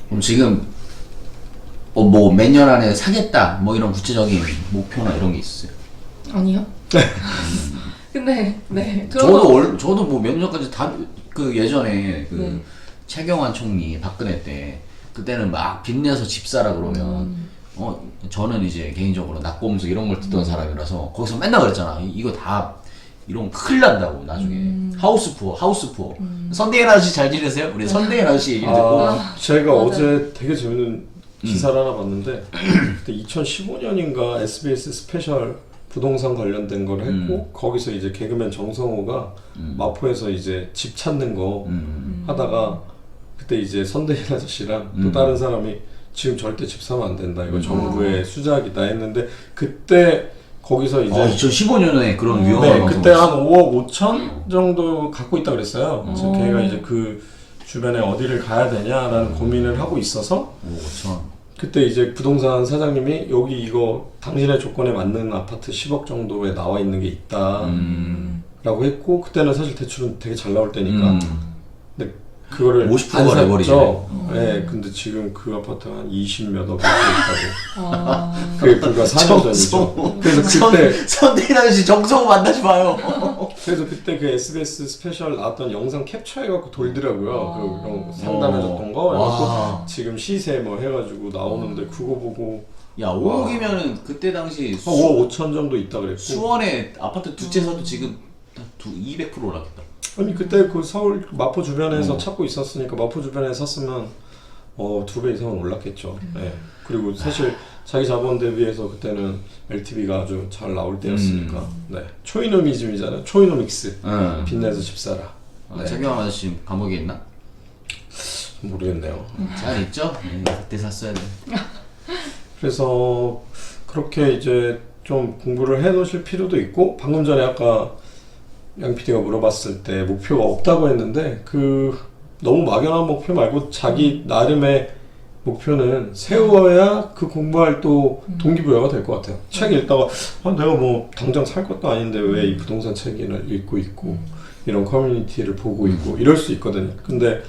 그럼 지금 뭐 몇 년 안에 사겠다 뭐 이런 구체적인 목표나 이런 게 있으세요? 아니요. 근데 네. 저도 뭐 몇 년 전까지 다 그 예전에 그 네. 최경환 총리 박근혜 때 그때는 막 빚내서 집 사라 그러면 저는 이제 개인적으로 낙곰수 이런 걸 듣던 사람이라서 거기서 맨날 그랬잖아. 이거 다 이런 거 큰일 난다고 나중에 하우스 푸어 선대인 아저씨 잘 지내세요? 우리 선대인 아저씨 얘기를 듣고 제가 맞아요. 어제 되게 재밌는 기사를 하나 봤는데 그때 2015년인가 SBS 스페셜 부동산 관련된 걸 했고 거기서 이제 개그맨 정성호가 마포에서 이제 집 찾는 거 하다가 그때 이제 선대인 아저씨랑 또 다른 사람이 지금 절대 집 사면 안 된다 이거 정부의 수작이다 했는데 그때 거기서 이제 2015년에 그런 위험한 네, 방송을 그때 한 5억 5천 정도 갖고 있다 그랬어요. 그래서 걔가 이제 그 주변에 어디를 가야 되냐라는 고민을 하고 있어서 5천 그때 이제 부동산 사장님이 여기 이거 당신의 조건에 맞는 아파트 10억 정도에 나와 있는 게 있다 라고 했고 그때는 사실 대출은 되게 잘 나올 때니까 근데 그거를 50%가 안 내버리죠. 샀죠. 네, 근데 지금 그 아파트 한 20몇 억이 있다고 그게 불과 4년 전이죠. 그래서 그때 선대인 아저씨 정성호 만나지 마요. 그래서 그때 그 SBS 스페셜 나왔던 영상 캡처해갖고 돌더라고요. 그 이런 상담해줬던 거. 와. 그래서 지금 시세 뭐 해가지고 나오는데 그거 보고 야 5억이면은 그때 당시 5억 5천 정도 있다 그랬고. 수원에 아파트 두 채 사도 지금 200% 올랐겠다. 아니 그때 그 서울 마포 주변에서 찾고 있었으니까 마포 주변에 샀으면 2배 이상은 올랐겠죠. 네. 그리고 사실 자기 자본 대비해서 그때는 LTV가 아주 잘 나올 때였으니까. 네. 초이노미즘이잖아요. 초이노믹스. 빚내서 집 사라. 네. 최경환 아저씨 감옥에 있나? 모르겠네요. 잘 있죠? 그때 샀어야 돼. 그래서 그렇게 이제 좀 공부를 해 놓으실 필요도 있고 방금 전에 아까 양 PD가 물어봤을 때 목표가 없다고 했는데 그 너무 막연한 목표 말고 자기 나름의 목표는 세워야 그 공부할 또 동기부여가 될 것 같아요. 책 읽다가 내가 뭐 당장 살 것도 아닌데 왜 이 부동산 책을 읽고 있고 이런 커뮤니티를 보고 있고 이럴 수 있거든요. 근데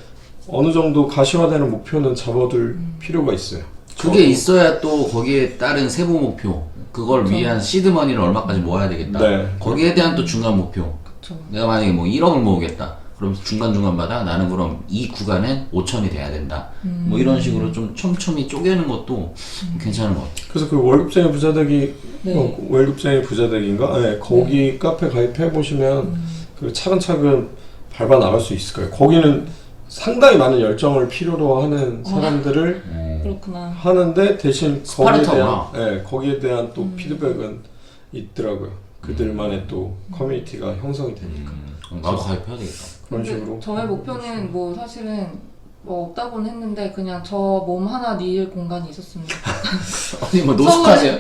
어느 정도 가시화되는 목표는 잡아둘 필요가 있어요. 그게 있어야 또 거기에 따른 세부 목표 그걸 위한 시드머니를 얼마까지 모아야 되겠다. 네. 거기에 대한 또 중간 목표. 그쵸. 내가 만약에 뭐 1억을 모으겠다. 그럼 중간중간마다 나는 그럼 이 구간엔 5천이 돼야 된다. 뭐 이런 식으로 좀 촘촘히 쪼개는 것도 괜찮은 것 같아요. 그래서 그 월급쟁이 부자되기 네. 월급쟁이 부자되기인가? 네, 거기 카페 가입해 보시면 그 차근차근 밟아 나갈 수 있을 거예요. 거기는 상당히 많은 열정을 필요로 하는 사람들을 그렇구나. 하는데 대신 스파르타구나. 거기에 대한 또 피드백은 있더라고요. 그들만의 또 커뮤니티가 형성이 되니까 나도 가입해야 되겠다. 그런 근데 식으로. 저의 목표는 뭐 사실은 뭐 없다고는 했는데 그냥 저 몸 하나 닐 공간이 있었으면 좋겠다. 아니 뭐 노숙하세요?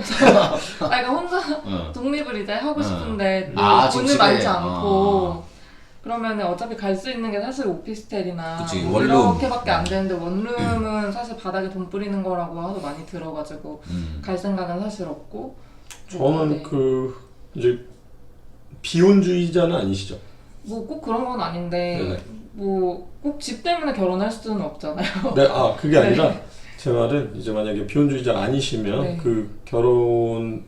그러니까 혼자 독립을 이제 하고 싶은데 지금 돈을 집에? 많지 않고 그러면은 어차피 갈 수 있는 게 사실 오피스텔이나 그치, 뭐 원룸. 이렇게밖에 안 되는데 원룸은 사실 바닥에 돈 뿌리는 거라고 하도 많이 들어가지고 갈 생각은 사실 없고 저는 네. 그 이제 비혼주의자는 아니시죠? 뭐 꼭 그런 건 아닌데 네네. 뭐 꼭 집 때문에 결혼할 수는 없잖아요. 네, 그게 아니라 네. 제 말은 이제 만약에 비혼주의자 아니시면 네. 그 결혼을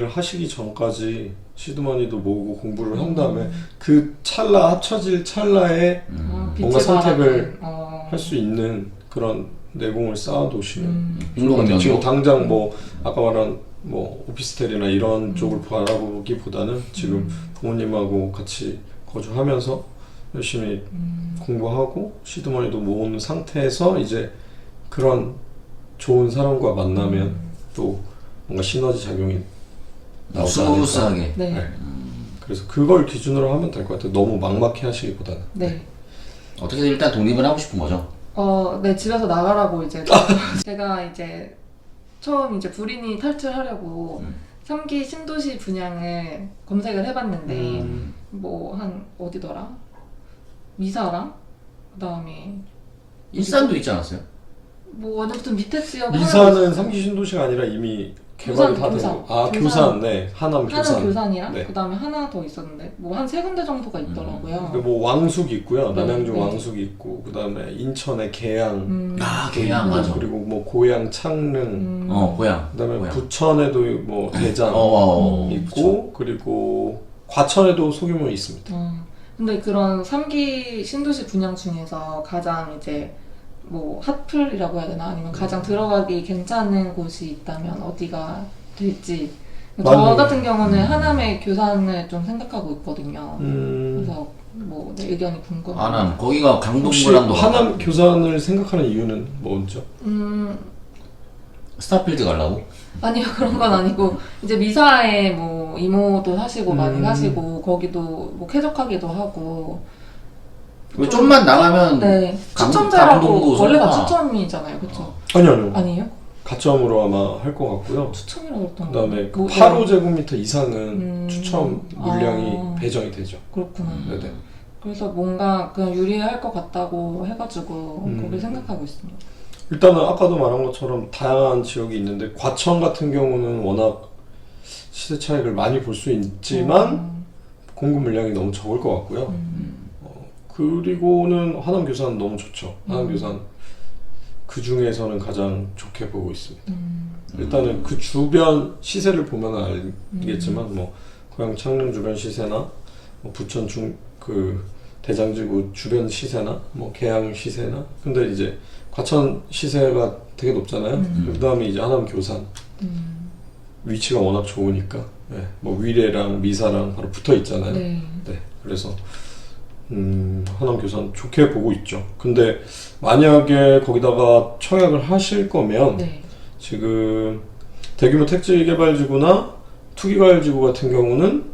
하시기 전까지 시드머니도 모으고 공부를 한 다음에 그 찰나 합쳐질 찰나에 뭔가 빛의 선택을 바람은, 할 수 있는 그런 내공을 쌓아두시면 운동장도? 지금 당장 뭐 아까 말한 뭐 오피스텔이나 이런 쪽을 바라보기보다는 지금 부모님하고 같이 거주하면서 열심히 공부하고 시드머니도 모으는 상태에서 이제 그런 좋은 사람과 만나면 또 뭔가 시너지 작용이 나오지 않을까. 스무스하게. 네. 네. 그래서 그걸 기준으로 하면 될 것 같아요. 너무 막막해 하시기보다는. 네. 어떻게든 일단 독립을 하고 싶은 거죠. 네, 집에서 나가라고 이제 제가 이제 처음 이제 불인이 탈출하려고 3기 신도시 분양을 검색을 해봤는데 뭐 한 어디더라? 미사랑 그다음에 일산도 있지 않았어요? 뭐 완전 밑에 지역 미사는 3기 신도시가 아니라 이미 개발이 교산, 다 교산. 되고 아 교산. 교산 네 하남 교산 하는 교산이랑 네. 그다음에 하나 더 있었는데 뭐 한 3군데 정도가 있더라고요. 근데 뭐 왕숙 있고요 네, 남양주 네. 왕숙 있고 그다음에 인천의 계양 아 계양 있고, 맞아. 그리고 뭐 고양 창릉 고양. 그다음에 고양. 부천에도 뭐 대장 있고 그리고 과천에도 소규모 있습니다. 근데 그런 3기 신도시 분양 중에서 가장 이제 뭐 핫플이라고 해야 되나 아니면 가장 들어가기 괜찮은 곳이 있다면 어디가 될지 저 맞네. 같은 경우는 하남의 교산을 좀 생각하고 있거든요. 그래서 뭐 내 의견이 궁금해요. 하남 거기가 혹시 강동구랑도 하남 교산을 생각하는 이유는 뭐죠? 스타필드 가려고? 아니요 그런 건 아니고 이제 미사에 뭐 이모도 사시고 많이 사시고 거기도 뭐 쾌적하기도 하고 왜 좀만 나가면 네 강동구 추첨제라고 원래가 소가. 추첨이잖아요, 그렇죠? 아니요. 아니에요? 가점으로 아마 할 것 같고요. 추첨이라고 했던 거. 그다음에 뭐, 8호제곱미터 이상은 추첨 물량이 아. 배정이 되죠. 그렇구나. 네네. 그래서 뭔가 그냥 유리할 것 같다고 해가지고 거기 생각하고 있습니다. 일단은 아까도 말한 것처럼 다양한 지역이 있는데 과천 같은 경우는 워낙 시세 차익을 많이 볼 수 있지만 공급 물량이 너무 적을 것 같고요. 그리고는 하남 교산 너무 좋죠. 하남 교산 그 중에서는 가장 좋게 보고 있습니다. 일단은 그 주변 시세를 보면 알겠지만 뭐 고양 창릉 주변 시세나 뭐 부천 그 대장지구 주변 시세나 뭐 계양 시세나 근데 이제 과천 시세가 되게 높잖아요. 그 다음에 이제 하남 교산 위치가 워낙 좋으니까 네, 뭐 위례랑 미사랑 바로 붙어 있잖아요. 네. 네, 그래서 하남 교산 좋게 보고 있죠. 근데 만약에 거기다가 청약을 하실 거면 네. 지금 대규모 택지 개발지구나 투기과열지구 같은 경우는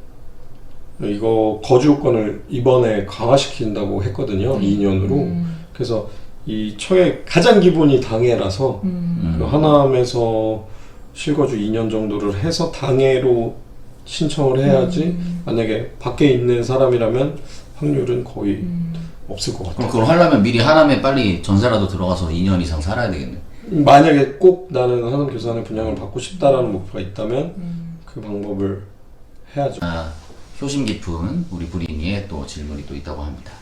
이거 거주 요건을 이번에 강화시킨다고 했거든요. 2년으로. 그래서 이 청약 가장 기본이 당해라서 그 하남에서 실거주 2년 정도를 해서 당해로 신청을 해야지 만약에 밖에 있는 사람이라면 확률은 거의 없을 것 같아요. 그럼 그걸 하려면 미리 하남에 빨리 전세라도 들어가서 2년 이상 살아야 되겠네. 만약에 꼭 나는 하남 교산의 분양을 받고 싶다라는 목표가 있다면 그 방법을 해야죠. 효심 깊은 우리 부린이의 또 질문이 또 있다고 합니다.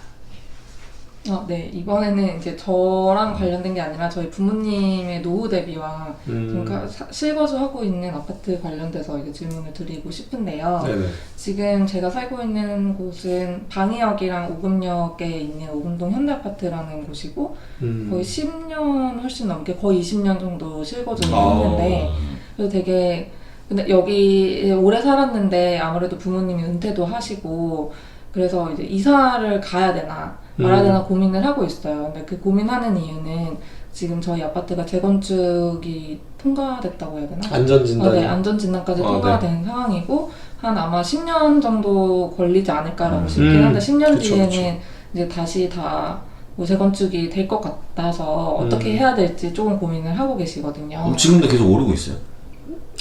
네. 이번에는 이제 저랑 관련된 게 아니라 저희 부모님의 노후 대비와 지금 실거주하고 있는 아파트 관련돼서 이제 질문을 드리고 싶은데요. 네네. 지금 제가 살고 있는 곳은 방이역이랑 오금역에 있는 오금동 현대아파트라는 곳이고 거의 10년 훨씬 넘게 거의 20년 정도 실거주를 했는데 그래서 되게 근데 여기 오래 살았는데 아무래도 부모님이 은퇴도 하시고 그래서 이제 이사를 가야 되나 말아야 되나 고민을 하고 있어요. 근데 그 고민하는 이유는 지금 저희 아파트가 재건축이 통과됐다고 해야 되나? 안전진단. 네, 안전진단까지 통과된 상황이고 한 아마 10년 정도 걸리지 않을까라고 싶긴 한데 10년 그쵸, 뒤에는 그쵸. 이제 다시 다 뭐 재건축이 될 것 같아서 어떻게 해야 될지 조금 고민을 하고 계시거든요. 그럼 지금도 계속 오르고 있어요?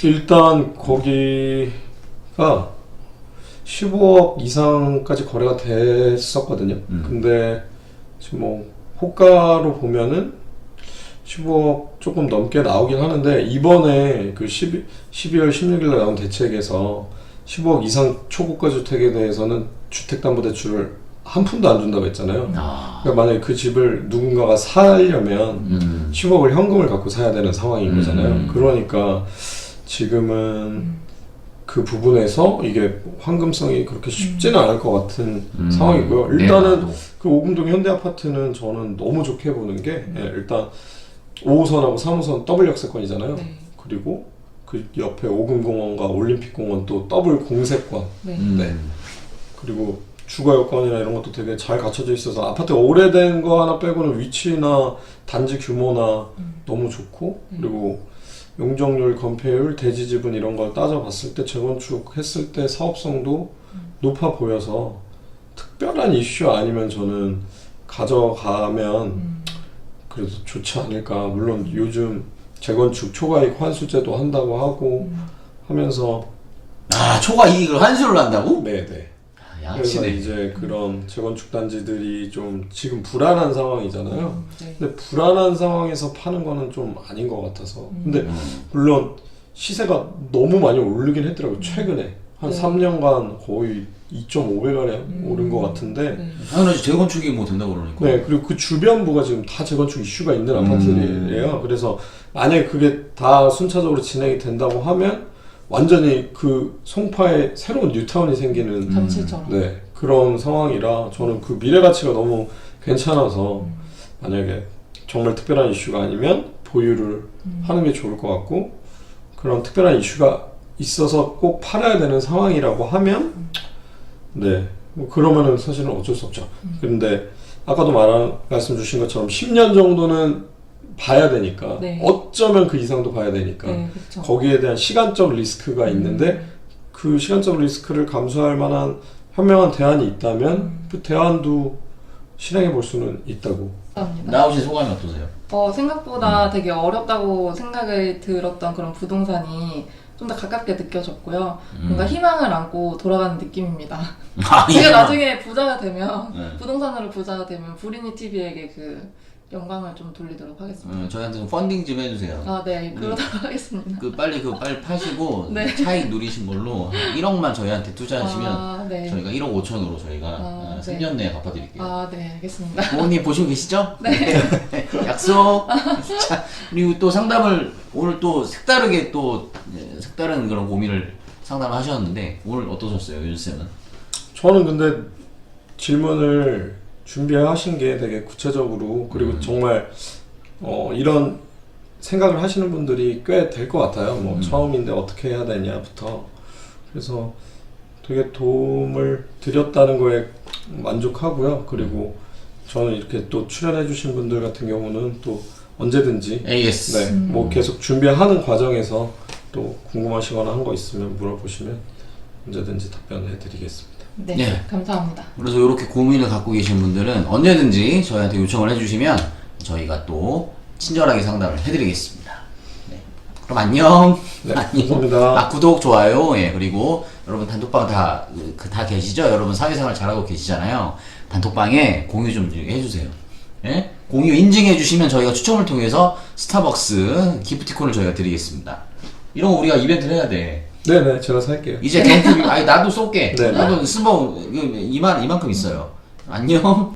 일단 거기가 15억 이상까지 거래가 됐었거든요. 근데 지금 뭐 호가로 보면은 15억 조금 넘게 나오긴 하는데 이번에 그 12월 16일에 나온 대책에서 15억 이상 초고가 주택에 대해서는 주택담보대출을 한 푼도 안 준다고 했잖아요. 그러니까 만약에 그 집을 누군가가 사려면 10억을 현금을 갖고 사야 되는 상황인 거잖아요. 그러니까 지금은 그 부분에서 이게 황금성이 그렇게 쉽지는 않을 것 같은 상황이고요. 일단은 네, 그 오금동 현대아파트는 저는 너무 좋게 보는 게 일단 5호선하고 3호선 더블 역세권이잖아요. 네. 그리고 그 옆에 오금공원과 올림픽공원 또 더블 공세권. 네. 네. 그리고 주거 여건이나 이런 것도 되게 잘 갖춰져 있어서 아파트 오래된 거 하나 빼고는 위치나 단지 규모나 너무 좋고 그리고 용적률, 건폐율, 대지 지분 이런 걸 따져봤을 때 재건축했을 때 사업성도 높아 보여서 특별한 이슈 아니면 저는 가져가면 그래도 좋지 않을까. 물론 요즘 재건축 초과이익 환수제도 한다고 하고 하면서 초과 이익을 환수를 한다고? 네네. 그래서 양치네. 이제 그런 재건축 단지들이 좀 지금 불안한 상황이잖아요. 네. 근데 불안한 상황에서 파는 거는 좀 아닌 것 같아서. 근데 물론 시세가 너무 많이 오르긴 했더라고요. 최근에 한 네. 3년간 거의 2.5배가량 오른 것 같은데 네. 당연하지 재건축이 뭐 된다고 그러니까. 네, 그리고 그 주변부가 지금 다 재건축 이슈가 있는 아파트들이에요. 그래서 만약에 그게 다 순차적으로 진행이 된다고 하면 완전히 그 송파에 새로운 뉴타운이 생기는 잠실처럼. 네, 그런 상황이라 저는 그 미래 가치가 너무 괜찮아서 만약에 정말 특별한 이슈가 아니면 보유를 하는 게 좋을 것 같고 그런 특별한 이슈가 있어서 꼭 팔아야 되는 상황이라고 하면 네, 뭐 그러면은 사실은 어쩔 수 없죠. 그런데 아까도 말씀 주신 것처럼 10년 정도는 봐야 되니까 네. 어쩌면 그 이상도 봐야 되니까 네, 그렇죠. 거기에 대한 시간적 리스크가 있는데 그 시간적 리스크를 감수할 만한 현명한 대안이 있다면 그 대안도 실행해 볼 수는 있다고. 감사합니다. 나오신 소감이 어떠세요? 생각보다 되게 어렵다고 생각이 들었던 그런 부동산이 좀 더 가깝게 느껴졌고요. 뭔가 희망을 안고 돌아가는 느낌입니다. 제가 나중에 부자가 되면 네. 부동산으로 부자가 되면 브리니 TV에게 그 영광을 좀 돌리도록 하겠습니다. 저희한테 좀 펀딩 좀 해주세요. 아, 네, 그러도록 하겠습니다. 빨리 파시고 네. 차익 누리신 걸로 1억만 저희한테 투자하시면 아, 네. 저희가 1억 5천으로 저희가 아, 3년 내에 갚아드릴게요. 아, 네, 알겠습니다. 부모님 보시고 계시죠? 네. 약속. 자, 그리고 또 상담을 오늘 또 색다르게 또 색다른 그런 고민을 상담하셨는데 오늘 어떠셨어요, 윤쌤은? 저는 근데 질문을 준비하신 게 되게 구체적으로 그리고 정말 이런 생각을 하시는 분들이 꽤 될 것 같아요. 뭐 처음인데 어떻게 해야 되냐부터 그래서 되게 도움을 드렸다는 거에 만족하고요. 그리고 저는 이렇게 또 출연해주신 분들 같은 경우는 또 언제든지 AS. 네, 뭐 계속 준비하는 과정에서 또 궁금하시거나 한 거 있으면 물어보시면 언제든지 답변해드리겠습니다. 네, 네. 감사합니다. 그래서 이렇게 고민을 갖고 계신 분들은 언제든지 저희한테 요청을 해주시면 저희가 또 친절하게 상담을 해드리겠습니다. 네. 그럼 안녕. 네, 안녕. 감사합니다. 구독, 좋아요. 예, 그리고 여러분 단톡방 다 계시죠? 여러분 사회생활 잘하고 계시잖아요. 단톡방에 공유 좀 해주세요. 예? 공유 인증해주시면 저희가 추첨을 통해서 스타벅스 기프티콘을 저희가 드리겠습니다. 이런 거 우리가 이벤트를 해야 돼. 네네, 제가 살게요. 이제 경품, 아니 나도 쏠게. 네. 나도 스모 이만큼 있어요. 안녕.